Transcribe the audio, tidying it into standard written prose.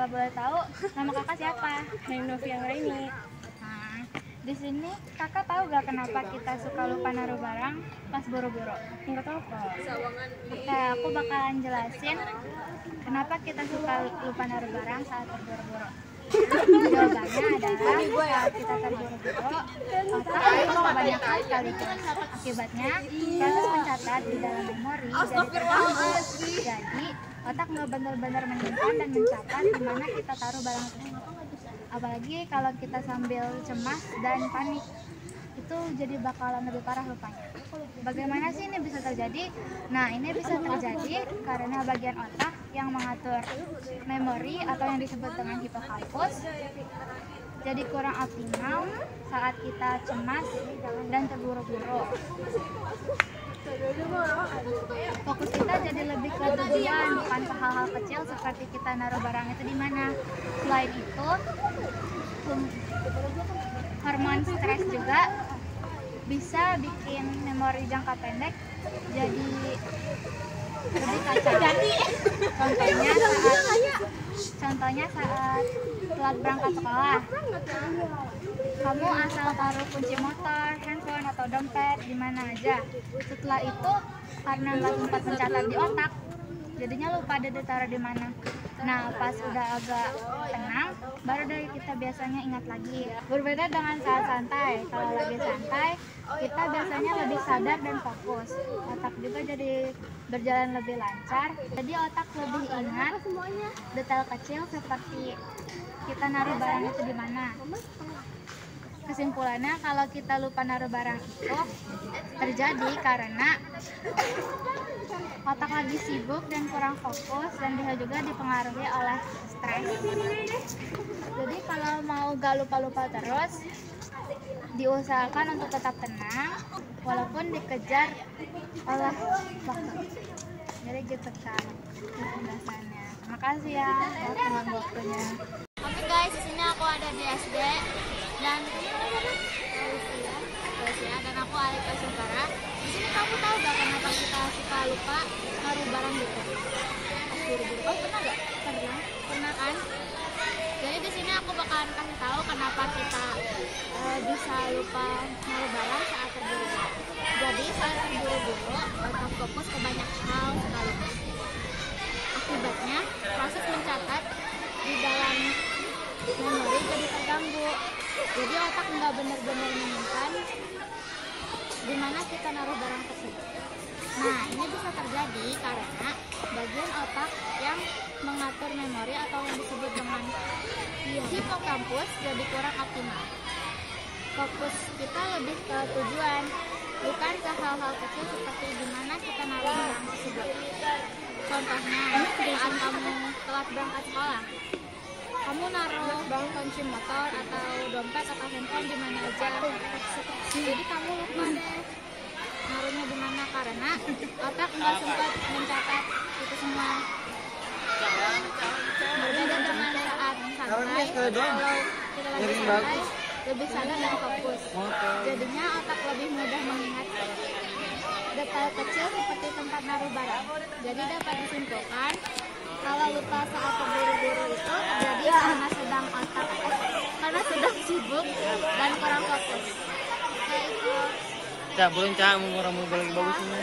kalau boleh tahu, nama kakak siapa? Neng Novian Raini. Nah, di sini kakak tahu gak kenapa kita suka lupa naruh barang pas buru-buru? Enggak tahu kok. Oke, aku bakalan jelasin kenapa kita suka lupa naruh barang saat terburu-buru. Jawabannya adalah saat kita terburu-buru, otak harus banyak hal sekaligus. Akibatnya, proses mencatat di dalam memori jadi terganggu. Jadi, otak nggak benar-benar menyimpan dan mencatat di mana kita taruh barang tersebut. Apalagi kalau kita sambil cemas dan panik, itu jadi bakalan lebih parah lupanya. Bagaimana sih ini bisa terjadi? Nah, ini bisa terjadi karena bagian otak yang mengatur memori atau yang disebut dengan hipokampus jadi kurang optimal saat kita cemas dan terburu-buru. Fokus kita jadi lebih ke tujuan, bukan ke hal-hal kecil seperti kita naruh barang itu di mana. Selain itu, hormon stres juga bisa bikin memori jangka pendek jadi lebih kacau. Contohnya saat telat berangkat sekolah, kamu asal taruh kunci motor, handphone atau dompet di mana aja. Setelah itu karena nggak sempat mencatat di otak, jadinya lupa ada ditaruh di mana. Nah, pas udah agak tenang, baru dari kita biasanya ingat lagi. Berbeda dengan saat santai. Kalau lagi santai, kita biasanya lebih sadar dan fokus. Otak juga jadi berjalan lebih lancar. Jadi otak lebih ingat detail kecil seperti kita naruh barang itu di mana. Kesimpulannya, kalau kita lupa naruh barang itu terjadi karena otak lagi sibuk dan kurang fokus, dan bisa juga dipengaruhi oleh stres. Jadi kalau mau gak lupa-lupa terus, diusahakan untuk tetap tenang walaupun dikejar oleh waktu. Jadi gitu kan penjelasannya. Terima kasih ya atas waktunya. Oke guys, di sini aku ada di SD dan dan aku Alika Sungkara. Di sini kamu tahu gak kenapa kita suka lupa naruh barang gitu? Buru-buru. Oh, pernah gak? Pernah kan? Jadi di sini aku bakalan kasih tahu kenapa kita bisa lupa naruh barang saat terburu-buru. Jadi saat terburu-buru, otak fokus ke banyak hal sekaligus. Akibatnya, proses mencatat di dalam memori jadi terganggu. Jadi otak nggak benar-benar menyimpan di mana kita naruh barang tersebut. Nah, ini bisa terjadi karena bagian otak yang mengatur memori atau yang disebut dengan hipokampus jadi kurang optimal. Fokus kita lebih ke tujuan, bukan ke hal-hal kecil seperti di mana kita naruh barang tersebut. Contohnya, saat kamu telat berangkat sekolah, kamu naruh kunci motor atau dompet atau handphone di mana aja. Jadi kamu lupa deh naruhnya di mana karena otak nggak sempat mencatat itu semua. Berbeda dengan saat santai, kalau kita lagi santai lebih sadar dan fokus. Jadinya otak lebih mudah mengingat detail kecil seperti tempat naruh barang. Jadi dapat disimpulkan kalau lupa saat terburu-buru itu terjadi karena sedang sibuk dan kurang fokus. Cak, belum cak, mau lagi bagus ini.